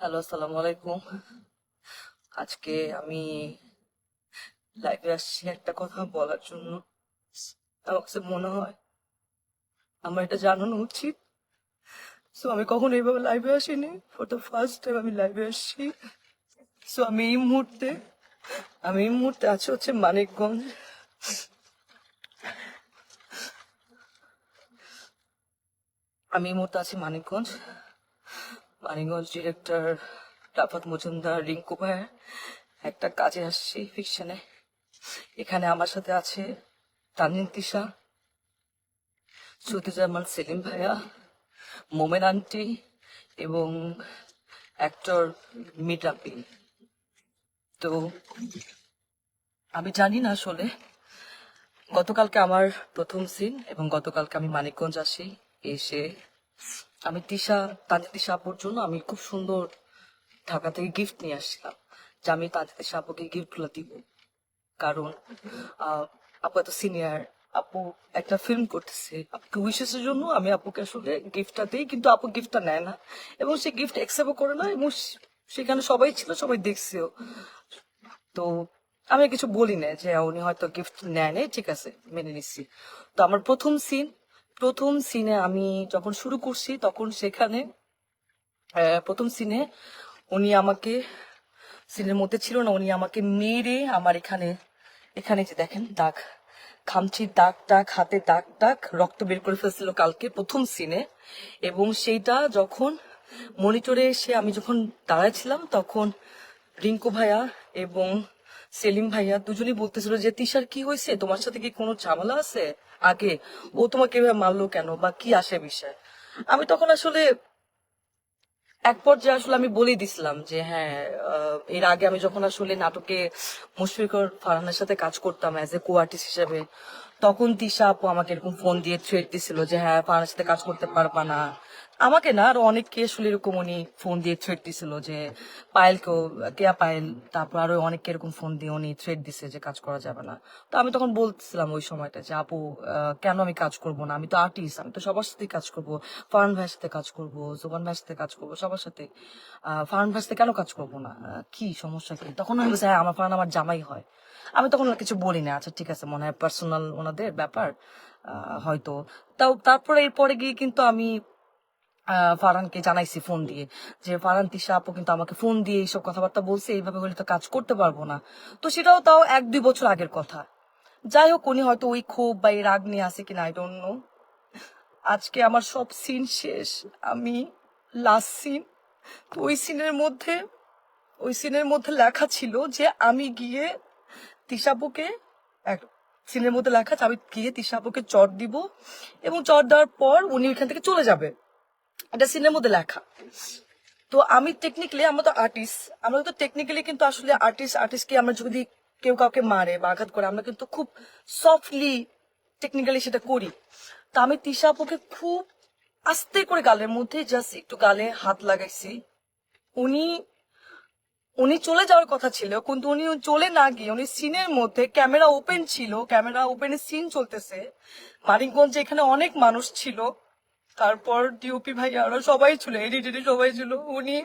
Hello, আসসালামু আলাইকুম। আজকে আমি লাইভে আসছি একটা কথা বলার জন্য। আমার কাছে মনে হয় আমার এটা জানানো উচিত। সো আমি কখনো এইভাবে লাইভে আসিনি, ফর দ্য ফার্স্ট টাইম আমি লাইভে আসছি। সো আমি এই মুহূর্তে আছি হচ্ছে মানিকগঞ্জ। আমি এই মুহূর্তে আছি মানিকগঞ্জ। মানিকগঞ্জ ডিরেক্টর রাফাত মজুমদার, রিঙ্কু ভাইয়ের একটা কাজে আসছি ফিকশনে। এখানে আমার সাথে আছে তানজিন তিশা, শ্রুতি সেলিম ভাইয়া, মোমেন আন্টি এবং অ্যাক্টর মিরাপি। তো আমি জানি না আসলে গতকালকে আমার প্রথম সিন এবং গতকালকে আমি মানিকগঞ্জ আসি। এসে আমি তানজিদ তিশা আপুর জন্য আমি খুব সুন্দর ঢাকা থেকে গিফট নিয়ে আসছিলাম, যে আমি তানজিদ তিশা আপুকে গিফটগুলো দিব। কারণ আহ, আপু এত সিনিয়র, আপু একটা ফিল্ম করতেছে, আপুকে উইশেসের জন্য আমি আপুকে আসলে গিফটটা দিই, কিন্তু আপু গিফটটা নেয় না এবং সে গিফট অ্যাকসেপ্টও করে না। এবং সেখানে সবাই ছিল, সবাই দেখছেও। তো আমি কিছু বলি না, যে উনি হয়তো গিফট নেয় নাই, ঠিক আছে, মেনে নিচ্ছি। তো আমার প্রথম সিনে আমি যখন শুরু করছি তখন সেখানে প্রথম সিনে উনি আমাকে, সিনের মধ্যে ছিল না, উনি আমাকে মেরে আমার এখানে, এখানে যে দেখেন দাগ, খামচির দাগ টাগ, হাতে দাগ টাগ, রক্ত বের করে ফেলছিল কালকে প্রথম সিনে। এবং সেইটা যখন মনিটরে এসে আমি যখন দাঁড়াইছিলাম তখন রিঙ্কু ভাইয়া এবং সেলিম ভাইয়া দুজনেই বলতেছিল যে তিশার কি হয়েছে, তোমার সাথে কি কোনো ঝামেলা আছে আগে, ও তোমাকে এভাবে মারলো কেন বা কি আসে বিষয়। আমি তখন আসলে এক পর্যায়ে আসলে আমি বলে দিছিলাম যে হ্যাঁ, এর আগে আমি যখন আসলে নাটকে মুশফিকর ফারহানের সাথে কাজ করতাম অ্যাজ এ কো আর্টিস্ট হিসেবে, তখন তিশা আপু আমাকে এরকম ফোন দিয়ে থ্রেট দিছিল যে হ্যাঁ ফারহানের সাথে কাজ করতে পারবা না। আমাকে না, আরো অনেককে আসলে এরকম উনি ফোন দিয়ে থ্রেট দিছিল, যে পায়েলকেও, কেয়া পায়েল, তারপর আরো অনেককে এরকম ফোন দিয়ে উনি থ্রেট দিছে যে কাজ করা যাবে না। তো আমি তখন বলছিলাম ওই সময়টা যে আপু, কেন আমি কাজ করব না, আমি তো আর্টিস্ট, আমি তো সবার সাথে কাজ করব, ফারহান ভাইয়ের সাথে কাজ করব, জোবান ভাইয়ের সাথে কাজ করব, সবার সাথে। ফারহান ভাইয়ের সাথে কেন কাজ করব না, কি সমস্যা কি? তখন আমি বলছি হ্যাঁ, আমার ফারহান আমার জামাই হয়। আমি তখন আর কিছু বলি না, আচ্ছা ঠিক আছে, মনে হয় পার্সোনাল ওনাদের ব্যাপার, হয়তো। তারপরে এরপরে গিয়ে কিন্তু আমি ফারহানকে জানাইছি ফোন দিয়ে, যে ফারহান তিশা আপু কিন্তু আমাকে ফোন দিয়ে এইসব কথাবার্তা বলছে, এইভাবে হলে তো কাজ করতে পারবো না। তো সেটাও তাও 1-2 বছর আগের কথা। যাই হোক, উনি হয়তো ওই ক্ষোভ বা এই রাগ নিয়ে আছে কিনা, আই ডোন্ট নো। আজকে আমার সব সিন শেষ, আমি লাস্ট সিন। তো ওই সিনের মধ্যে লেখা ছিল যে আমি গিয়ে তিশাপুকে, এক সিনের মধ্যে লেখা আছে আমি গিয়ে তিশাপুকে চট দিব এবং চট দেওয়ার পর উনি ওইখান থেকে চলে যাবে, এটা সিনের মধ্যে লেখা। তো আমি টেকনিক্যালি, আমরা তো আর্টিস্ট, আমরা তো টেকনিক্যালি কিন্তু আসলে আর্টিস্টকে আমরা যদি কেউ কাউকে মারে বা আঘাত করে, আমরা কিন্তু খুব সফটলি টেকনিক্যালি সেটা করি। তো আমি তিশা আপুকে খুব আস্তে করে গালের মধ্যে জাস্ট একটু গালে হাত লাগাইছি। উনি উনি চলে যাওয়ার কথা ছিল, কিন্তু উনি চলে না গিয়ে উনি সিনের মধ্যে, ক্যামেরা ওপেন ছিল, ক্যামেরা ওপেনে সিন চলতেছে, মানিকগঞ্জে এখানে অনেক মানুষ ছিল, তারপর ডিওপি ভাই আরো সবাই ছিল, এডিটর সবাই ছিল, উনি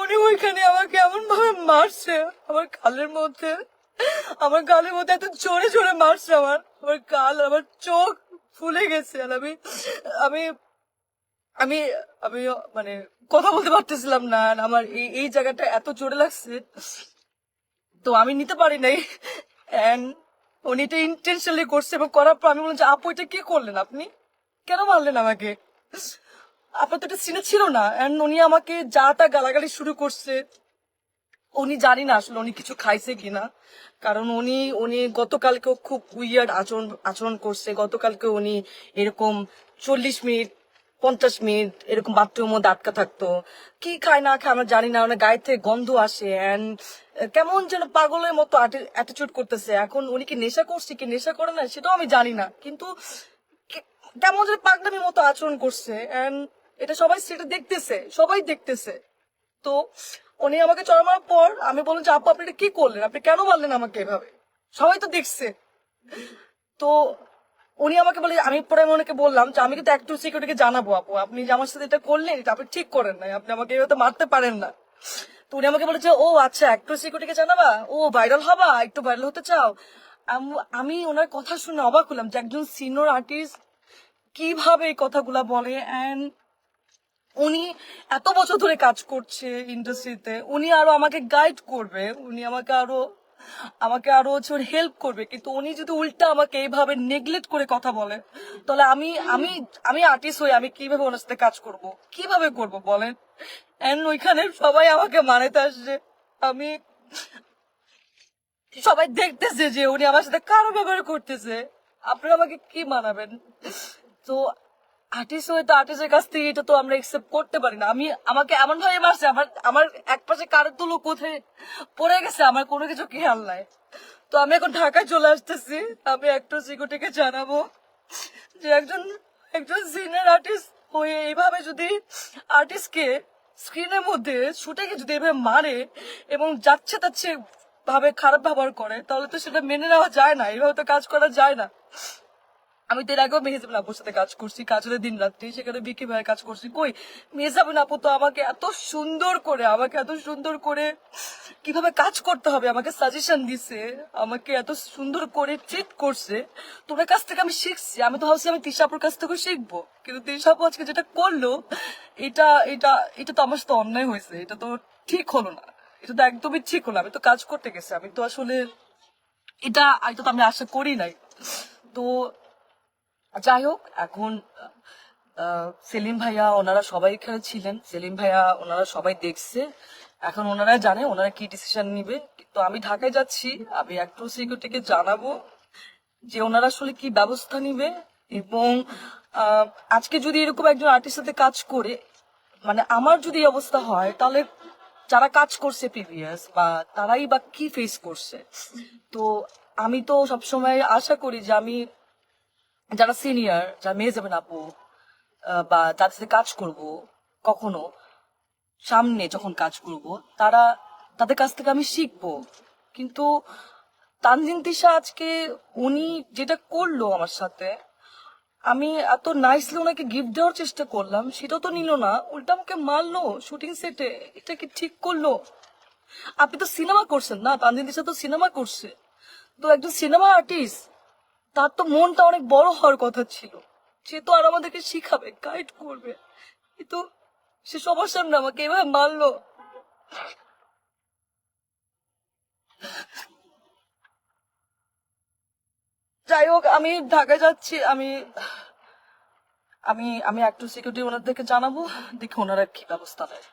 উনি ওইখানে আমাকে এমন ভাবে মারছে, আমার গালের মধ্যে, আমার গালের মধ্যে এত জোরে জোরে মারছে, আমার আমার গাল, আমার চোখ ফুলে গেছে। আর আমি আমি আমি আমি মানে কথা বলতে পারতেছিলাম না, আর আমার এই এই জায়গাটা এত জোরে লাগছে, তো আমি নিতে পারি নাই। এন্ড উনি এটা ইন্টেনশনালি করছে, এবং করার পর আমি বললাম যে আপু এটা কি করলেন, আপনি কেন মারলেন আমাকে, আপনার তো এটা সিনে ছিল না। এন্ড উনি আমাকে যা তা গালাগালি শুরু করছে। উনি জানি না আসলে উনি কিছু খাইছে কিনা, কারণ উনি উনি গতকালকেও খুব উইয়ার্ড আচরণ আচরণ করছে। গতকালকে উনি এরকম 40 মিনিট, 50 মিনিট এরকম বাথরুমের মধ্যে আটকা থাকতো। কি খায় না খায় আমরা জানি না, ওনার গায়ে থেকে গন্ধ আসে, অ্যান্ড কেমন যেন পাগলের মতো অ্যাটিটিউড করতেছে। এখন উনি কি নেশা করছে কি নেশা করে না সেটাও আমি জানি না, কিন্তু কে- কেমন যেন পাগলামির মতো আচরণ করছে, অ্যান্ড এটা সবাই সেটা দেখতেছে, সবাই দেখতেছে। তো উনি আমাকে চড় মারার পর আমি বললাম যে আপু আপনি এটা কি করলেন, আপনি কেন মারলেন আমাকে এভাবে, সবাই তো দেখছে। তো উনি আমাকে বলে, আমি পরে ওনাকে বললাম যে আমি কিন্তু অ্যাক্টর সিকিউরিটিকে জানাবো আপু, আপনি যে আমার সাথে এটা করলেন এটা আপনি ঠিক করেন নাই, আপনি আমাকে এভাবে মারতে পারেন না। তো উনি আমাকে বলেছে, ও আচ্ছা অ্যাক্টর সিকিউরিটিকে জানাবা, ও ভাইরাল হবা, একটু ভাইরাল হতে চাও। আমি ওনার কথা শুনে অবাক হলাম যে একজন সিনিয়র আর্টিস্ট কিভাবে এই কথাগুলা বলে। এন্ড উনি এত বছর ধরে কাজ করছে ইন্ডাস্ট্রিতে, উনি আরো আমাকে গাইড করবে, উনি আমাকে আরো হচ্ছে হেল্প করবে, কিন্তু উনি যদি উল্টা আমাকে এইভাবে নেগলেক্ট করে কথা বলে, তাহলে আমি আমি আমি আর্টিস্ট হয়ে আমি কিভাবে ওনার সাথে কাজ করব, কিভাবে করব বলেন। এন্ড ওইখানে সবাই আমাকে মানাতে আসছে, আমি সবাই দেখতেছে যে উনি আমার সাথে কারো ব্যবহার করতেছে, আপনারা আমাকে কি মানাবেন। তো আর্টিস্ট হয়ে তো আর্টিস্টের কাছ থেকে এটা তো আমরা একসেপ্ট করতে পারি না। আমাকে এমন ভাবে মারছে, আমার আমার এক পাশে কারের তুলো কোথায় পড়ে গেছে, আমার কোনো কিছু খেয়াল নাই। তো আমি এখন ঢাকায় চলে আসতেছি, আমি একটু সিকিউরিটিকে জানাবো যে একজন একজন সিনিয়র আর্টিস্ট হয়ে এইভাবে যদি আর্টিস্টকে স্ক্রিনের মধ্যে শুটিংয়ে যদি এভাবে মারে এবং যাচ্ছে তাচ্ছে ভাবে খারাপ ব্যবহার করে, তাহলে তো সেটা মেনে নেওয়া যায় না, এইভাবে তো কাজ করা যায় না। আমি তো এর আগেও মেহজাবিন আপুর সাথে কাজ করছি, কাজলে দিন রাত্রি, সেখানে বিকি ভাইয়ের কাজ করছি। কই মেহজাবিন আপু তো আমাকে এত সুন্দর করে কিভাবে কাজ করতে হবে আমাকে সাজেশন দিছে, আমাকে এত সুন্দর করে ট্রিট করছে। তোমার কাছ থেকে আমি শিখছি, আমি তো ভাবছি আমি তিশা আপুর কাছ থেকে শিখবো, কিন্তু তিশা আপু আজকে যেটা করলো, এটা এটা এটা তো আমার সাথে অন্যায় হয়েছে, এটা তো ঠিক হলো না, এটা তো একদমই ঠিক হলো। আমি তো কাজ করতে গেছি, আমি তো আসলে এটা তো আমি আশা করি নাই। তো যাই হোক, এখন সেলিম ভাইয়া ওনারা সবাই এখানে ছিলেন, সেলিম ভাইয়া ওনারা সবাই দেখছে, এখন ওনারা জানে ওনারা কি ডিসিশন নিবে। তো আমি ঢাকায় যাচ্ছি, আমি একটু সিকিউরিটিকে জানাবো যে ওনারা আসলে কি ব্যবস্থা নিবে। এবং আহ, আজকে যদি এরকম একজন আর্টিস্ট সাথে কাজ করে, মানে আমার যদি এই অবস্থা হয়, তাহলে যারা কাজ করছে প্রিভিয়াস বা তারাই বা কি ফেস করছে। তো আমি তো সবসময় আশা করি যে আমি যারা সিনিয়র, যারা মেয়ে আপু বা যাদের সাথে কাজ করব, কখনো সামনে যখন কাজ করব, তারা তাদের কাছ থেকে আমি শিখবো। কিন্তু তানজিন তিশা আজকে উনি যেটা করলো আমার সাথে, আমি এত নাইসলি ওনাকে গিফট দেওয়ার চেষ্টা করলাম, সেটা তো নিল না, উল্টা আমাকে মারলো শুটিং সেটে। এটা কি ঠিক করলো? আপনি তো সিনেমা করছেন না, তানজিন তিশা তো সিনেমা করছে, তো একজন সিনেমা আর্টিস্ট, তার তো মনটা অনেক বড় হওয়ার কথা ছিল, সে তো আর আমাদেরকে শিখাবে, গাইড করবে, কিন্তু সে সবার সামনে আমাকে এভাবে মারলো। যাই হোক, আমি ঢাকায় যাচ্ছি, আমি আমি আমি একটু সিকিউরিটি ওনাদেরকে জানাবো, দেখি ওনারা কি ব্যবস্থা নেয়।